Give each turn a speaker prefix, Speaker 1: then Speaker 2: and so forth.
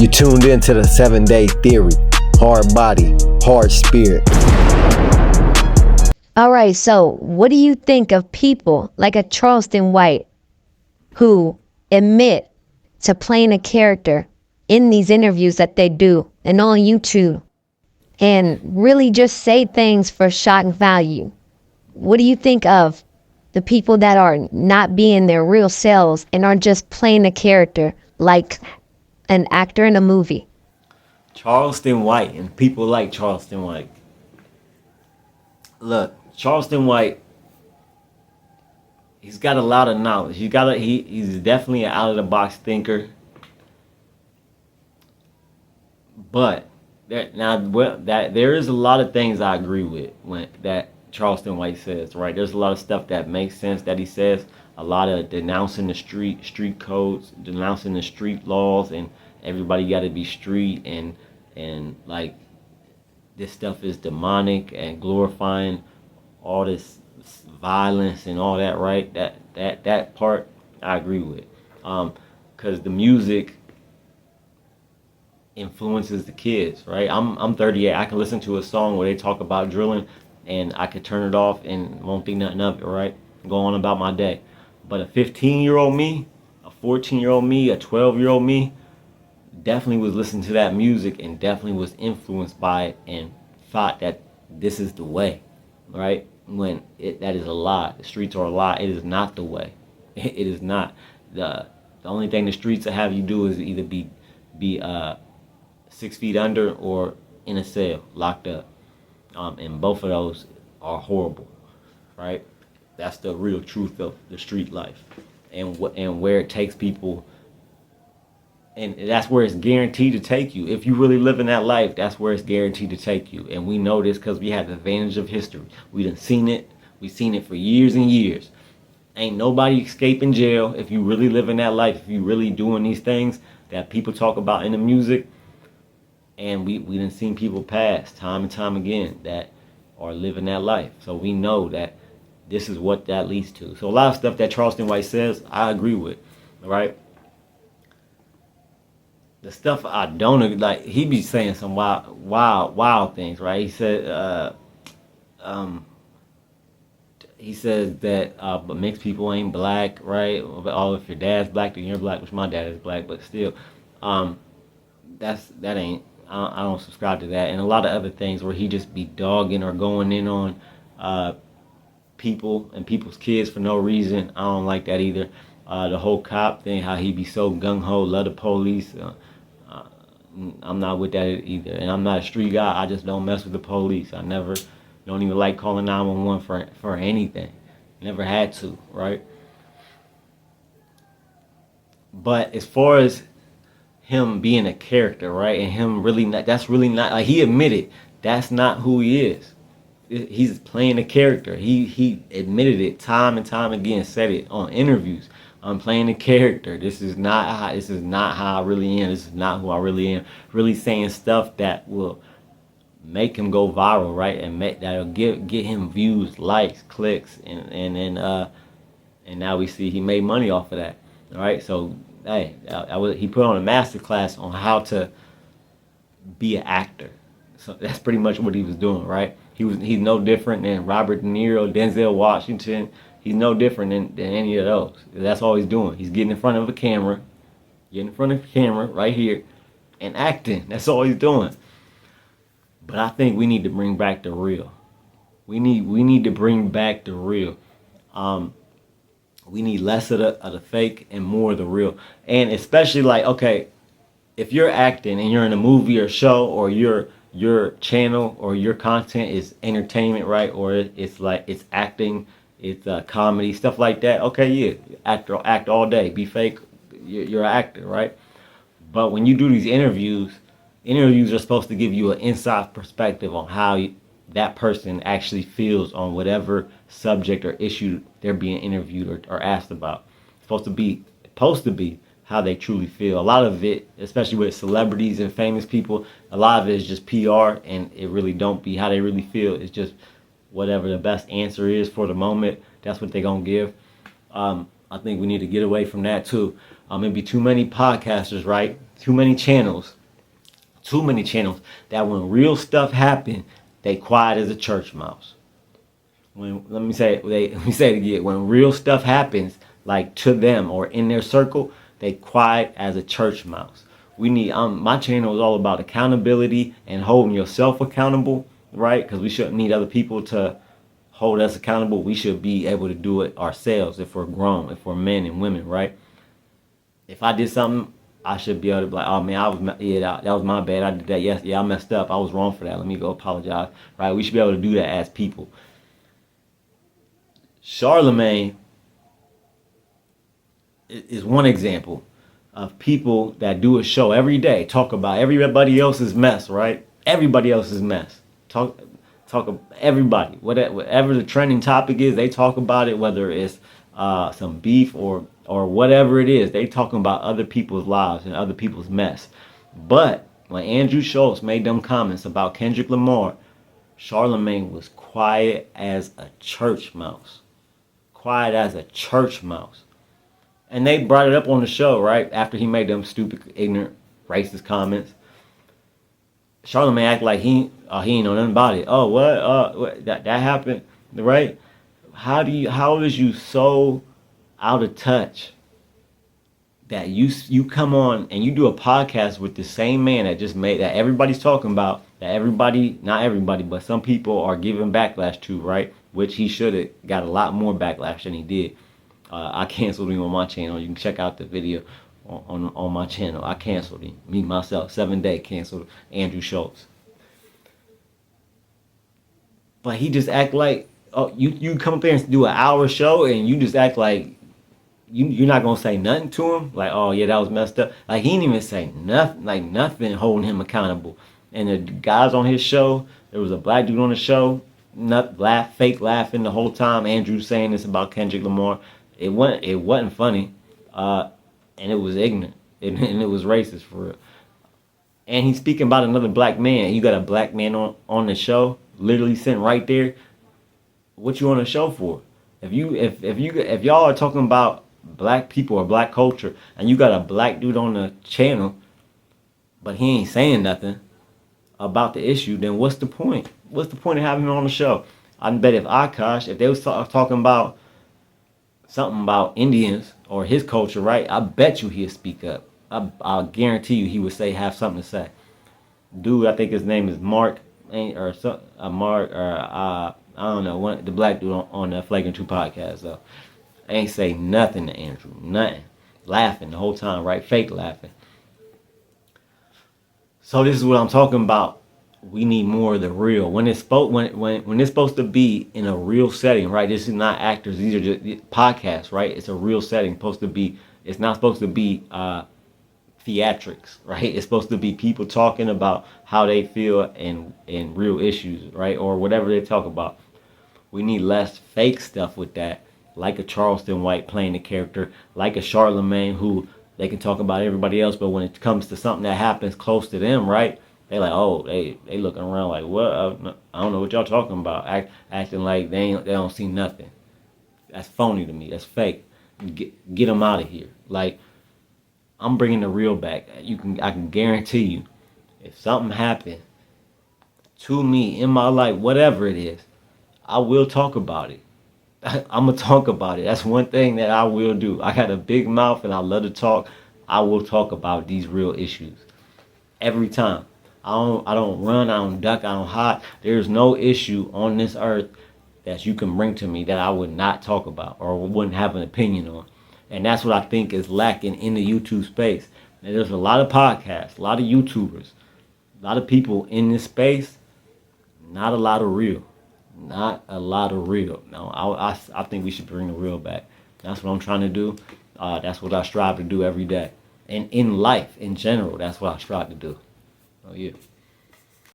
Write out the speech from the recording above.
Speaker 1: You tuned into the 7-Day Theory. Hard body, hard spirit.
Speaker 2: All right, so what do you think of people like a Charleston White who admit to playing a character in these interviews that they do and on YouTube and really just say things for shock value? What do you think of the people that are not being their real selves and are just playing a character like an actor in a movie?
Speaker 3: Charleston White and people like Charleston White. Look, Charleston White, he's got a lot of knowledge. He's definitely an out of the box thinker. But there is a lot of things I agree with that Charleston White says, right? There's a lot of stuff that makes sense that he says. A lot of denouncing the street codes, denouncing the street laws, and everybody got to be street, and like this stuff is demonic and glorifying all this violence and all that, right? That part I agree with, because the music influences the kids, right? I'm 38. I can listen to a song where they talk about drilling, and I could turn it off and won't think nothing of it, right? Go on about my day. But a 15-year-old me, a 14-year-old me, a 12-year-old me, definitely was listening to that music and definitely was influenced by it and thought that this is the way, right? When that is a lie. The streets are a lie. It is not the way. It is not. The only thing the streets will have you do is either be 6 feet under or in a cell, locked up. And both of those are horrible, right? That's the real truth of the street life, and where it takes people, and that's where it's guaranteed to take you. If you really live in that life, that's where it's guaranteed to take you. And we know this because we have the advantage of history. We done seen it. We've seen it for years and years. Ain't nobody escaping jail if you really live in that life. If you really doing these things that people talk about in the music, and we done seen people pass time and time again that are living that life. So we know that this is what that leads to. So a lot of stuff that Charleston White says, I agree with, right? The stuff I don't like, he be saying some wild things, right? He said, he says that but mixed people ain't black, right? Oh, if your dad's black, then you're black, which my dad is black, but still, that ain't. I don't subscribe to that, and a lot of other things where he just be dogging or going in on people and people's kids for no reason. I don't like that either. The whole cop thing, how he be so gung-ho, love the police. I'm not with that either. And I'm not a street guy. I just don't mess with the police. I don't even like calling 911 for anything. Never had to, right? But as far as him being a character, right, and him that's really not, like, he admitted that's not who he is. He's playing a character. He admitted it time and time again, said it on interviews. I'm playing a character. This is not how I really am. This is not who I really am. Really saying stuff that will make him go viral, right? And that'll get him views, likes, clicks, and now we see he made money off of that. All right, so hey, he put on a masterclass on how to be an actor. So that's pretty much what he was doing, right? He's no different than Robert De Niro, Denzel Washington. He's no different than any of those. That's all he's doing. He's getting in front of a camera, right here, and acting. That's all he's doing. But I think we need to bring back the real. We need to bring back the real. We need less of the fake and more of the real. And especially, like, okay, if you're acting and you're in a movie or show, or your channel or your content is entertainment, right? Or it's like it's acting, it's comedy, stuff like that. Okay, yeah, act all day, be fake. You're an actor, right? But when you do these interviews are supposed to give you an inside perspective on how that person actually feels on whatever subject or issue they're being interviewed or asked about. It's supposed to be how they truly feel. A lot of it, especially with celebrities and famous people, a lot of it is just PR, and it really don't be how they really feel. It's just whatever the best answer is for the moment. That's what they're gonna give. I think we need to get away from that too. Maybe too many podcasters, right? too many channels, that when real stuff happen, they quiet as a church mouse. Let me say it again. When real stuff happens, like to them or in their circle, they quiet as a church mouse. We need my channel is all about accountability and holding yourself accountable, right? Because we shouldn't need other people to hold us accountable. We should be able to do it ourselves if we're grown, if we're men and women, right? If I did something, I should be able to be like, oh man, that was my bad. I did that. Yes, yeah, I messed up. I was wrong for that. Let me go apologize, right? We should be able to do that as people. Charlemagne is one example of people that do a show every day, talk about everybody else's mess, right? Everybody else's mess. Talk about everybody. Whatever the trending topic is, they talk about it, whether it's some beef or whatever it is. They talking about other people's lives and other people's mess. But when Andrew Schultz made them comments about Kendrick Lamar, Charlemagne was quiet as a church mouse. Quiet as a church mouse. And they brought it up on the show, right? After he made them stupid, ignorant, racist comments. Charlemagne acted like he ain't know nothing about it. Oh, what? That happened, right? How is you so out of touch that you come on and you do a podcast with the same man that everybody's talking about, that not everybody, but some people are giving backlash to, right? Which he should have got a lot more backlash than he did. I canceled him on my channel. You can check out the video on my channel. I canceled him. Me, myself, 7 day canceled Andrew Schultz. But he just act like, oh, you come up there and do an hour show and you just act like you're not going to say nothing to him. Like, oh yeah, that was messed up. Like, he didn't even say nothing, like nothing holding him accountable. And the guys on his show, there was a black dude on the show, fake laughing the whole time. Andrew saying this about Kendrick Lamar. It wasn't funny, and it was ignorant, and it was racist for real. And he's speaking about another black man. You got a black man on the show, literally sitting right there. What you on the show for? If y'all are talking about black people or black culture, and you got a black dude on the channel, but he ain't saying nothing about the issue, then what's the point? What's the point of having him on the show? I bet if they was talking about something about Indians or his culture, right? I bet you he'd speak up. I'll guarantee you he would have something to say. Dude, I think his name is Mark, I don't know, the black dude on the Flagrant 2 podcast, though. Ain't say nothing to Andrew, nothing. Laughing the whole time, right? Fake laughing. So this is what I'm talking about. We need more of the real. When it's supposed to be in a real setting, right? This is not actors. These are just podcasts, right? It's a real setting. It's not supposed to be theatrics, right? It's supposed to be people talking about how they feel and real issues, right? Or whatever they talk about. We need less fake stuff with that, like a Charleston White playing the character, like a Charlemagne who they can talk about everybody else, but when it comes to something that happens close to them, right? They like, oh, they looking around like, what? I don't know what y'all talking about. Acting like they don't see nothing. That's phony to me. That's fake. Get them out of here. Like, I'm bringing the real back. I can guarantee you, if something happened to me in my life, whatever it is, I will talk about it. I'm gonna talk about it. That's one thing that I will do. I got a big mouth and I love to talk. I will talk about these real issues every time. I don't run, I don't duck, I don't hide. There's no issue on this earth that you can bring to me that I would not talk about or wouldn't have an opinion on. And that's what I think is lacking in the YouTube space. And there's a lot of podcasts, a lot of YouTubers, a lot of people in this space, not a lot of real. Not a lot of real. No, I think we should bring the real back. That's what I'm trying to do. That's what I strive to do every day. And in life, in general, that's what I strive to do. Oh, yeah.